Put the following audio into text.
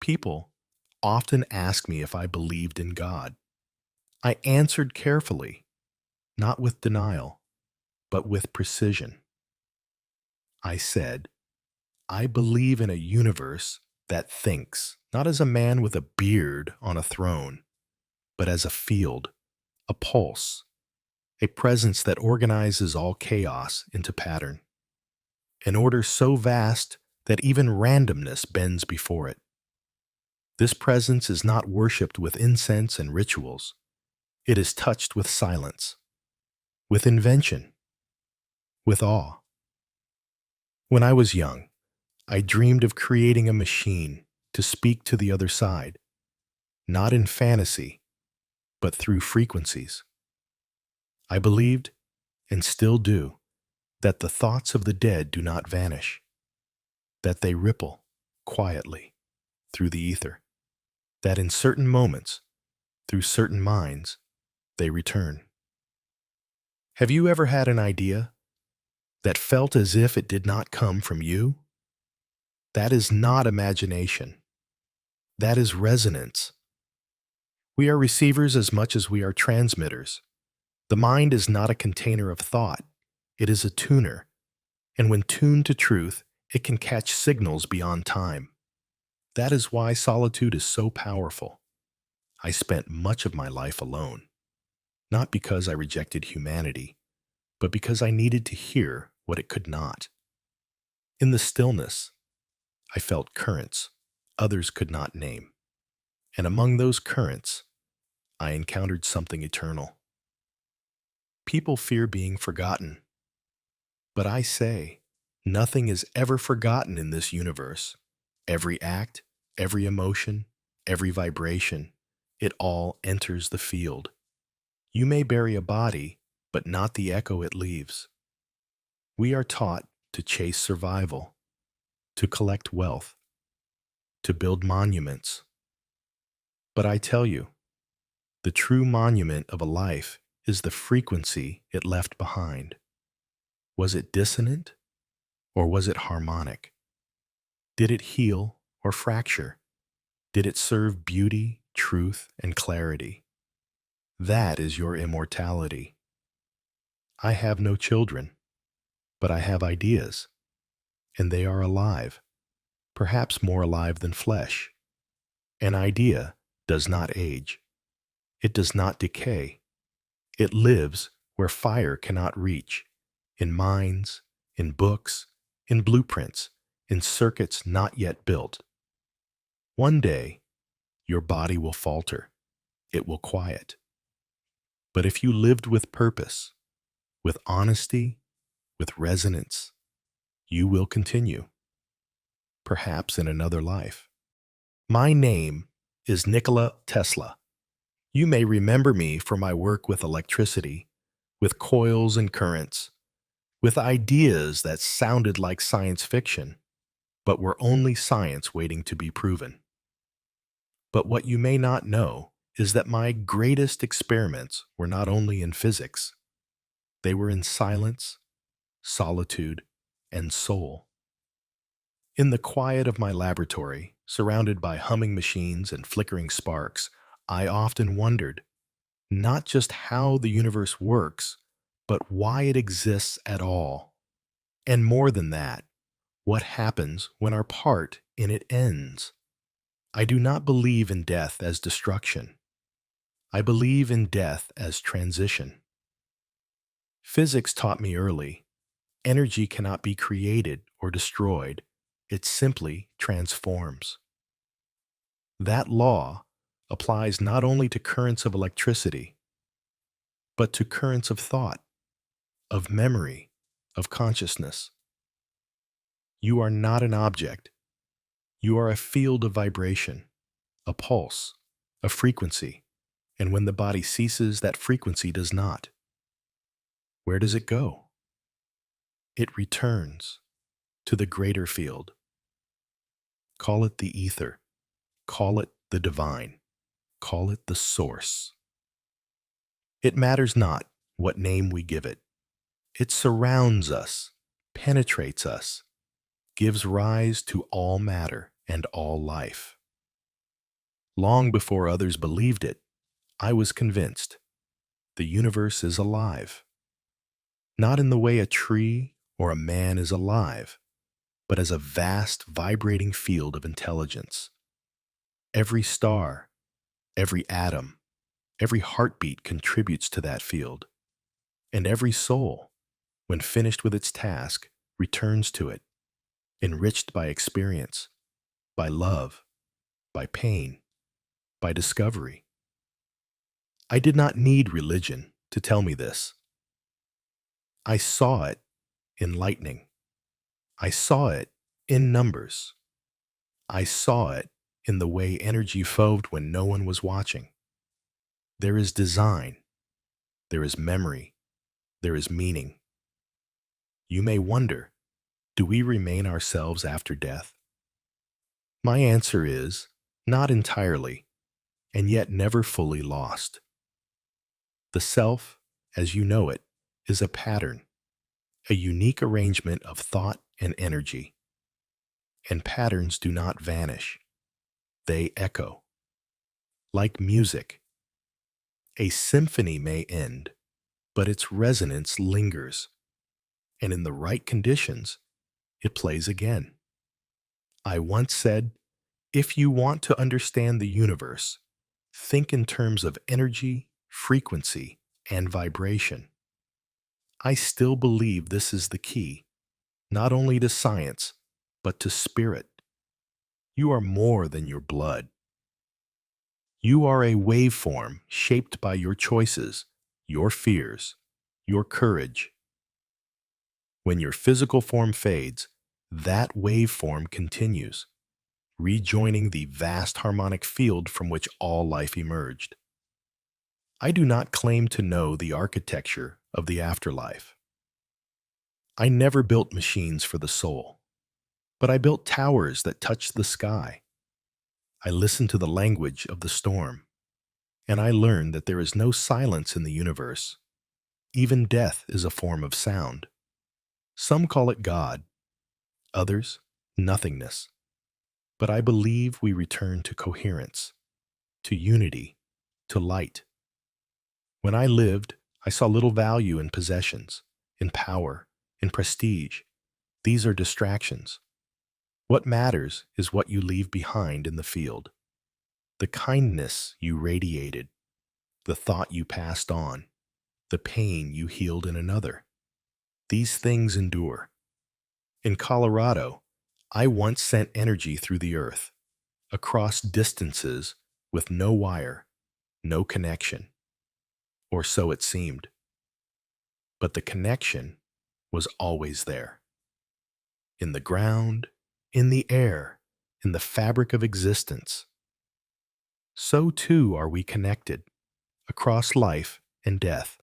People often ask me if I believed in God. I answered carefully, not with denial, but with precision. I said, I believe in a universe that thinks, not as a man with a beard on a throne, but as a field, a pulse, a presence that organizes all chaos into pattern, an order so vast that even randomness bends before it. This presence is not worshipped with incense and rituals. It is touched with silence, with invention, with awe. When I was young, I dreamed of creating a machine to speak to the other side, not in fantasy, but through frequencies. I believed, and still do, that the thoughts of the dead do not vanish, that they ripple quietly through the ether, that in certain moments, through certain minds, they return. Have you ever had an idea that felt as if it did not come from you? That is not imagination. That is resonance. We are receivers as much as we are transmitters. The mind is not a container of thought. It is a tuner, and when tuned to truth, it can catch signals beyond time. That is why solitude is so powerful. I spent much of my life alone, not because I rejected humanity, but because I needed to hear what it could not. In the stillness, I felt currents others could not name, and among those currents, I encountered something eternal. People fear being forgotten, but I say, nothing is ever forgotten in this universe. Every act, every emotion, every vibration, it all enters the field. You may bury a body, but not the echo it leaves. We are taught to chase survival, to collect wealth, to build monuments. But I tell you, the true monument of a life is the frequency it left behind. Was it dissonant, or was it harmonic? Did it heal or fracture? Did it serve beauty, truth, and clarity? That is your immortality. I have no children, but I have ideas, and they are alive, perhaps more alive than flesh. An idea does not age. It does not decay. It lives where fire cannot reach, in minds, in books, in blueprints, in circuits not yet built. One day, your body will falter. It will quiet. But if you lived with purpose, with honesty, with resonance, you will continue, perhaps in another life. My name is Nikola Tesla. You may remember me for my work with electricity, with coils and currents, with ideas that sounded like science fiction, but were only science waiting to be proven. But what you may not know is that my greatest experiments were not only in physics, they were in silence, solitude, and soul. In the quiet of my laboratory, surrounded by humming machines and flickering sparks, I often wondered, not just how the universe works, but why it exists at all. And more than that, what happens when our part in it ends? I do not believe in death as destruction. I believe in death as transition. Physics taught me early, energy cannot be created or destroyed. It simply transforms. That law applies not only to currents of electricity, but to currents of thought, of memory, of consciousness. You are not an object. You are a field of vibration, a pulse, a frequency, and when the body ceases, that frequency does not. Where does it go? It returns to the greater field. Call it the ether. Call it the divine. Call it the source. It matters not what name we give it. It surrounds us, penetrates us, gives rise to all matter and all life. Long before others believed it, I was convinced the universe is alive. Not in the way a tree or a man is alive, but as a vast, vibrating field of intelligence. Every star, every atom, every heartbeat contributes to that field, and every soul, when finished with its task, returns to it, enriched by experience, by love, by pain, by discovery. I did not need religion to tell me this. I saw it in lightning. I saw it in numbers. I saw it in the way energy flowed when no one was watching. There is design, there is memory, there is meaning. You may wonder, do we remain ourselves after death? My answer is, not entirely, and yet never fully lost. The self, as you know it, is a pattern, a unique arrangement of thought and energy. And patterns do not vanish. They echo. Like music, a symphony may end, but its resonance lingers, and in the right conditions, it plays again. I once said, if you want to understand the universe, think in terms of energy, frequency, and vibration. I still believe this is the key, not only to science, but to spirit. You are more than your blood. You are a waveform shaped by your choices, your fears, your courage. When your physical form fades, that waveform continues, rejoining the vast harmonic field from which all life emerged. I do not claim to know the architecture of the afterlife. I never built machines for the soul, but I built towers that touched the sky. I listened to the language of the storm, and I learned that there is no silence in the universe. Even death is a form of sound. Some call it God, others, nothingness. But I believe we return to coherence, to unity, to light. When I lived, I saw little value in possessions, in power, in prestige. These are distractions. What matters is what you leave behind in the field. The kindness you radiated, the thought you passed on, the pain you healed in another. These things endure. In Colorado, I once sent energy through the earth, across distances with no wire, no connection. Or so it seemed. But the connection was always there. In the ground, in the air, in the fabric of existence. So too are we connected, across life and death.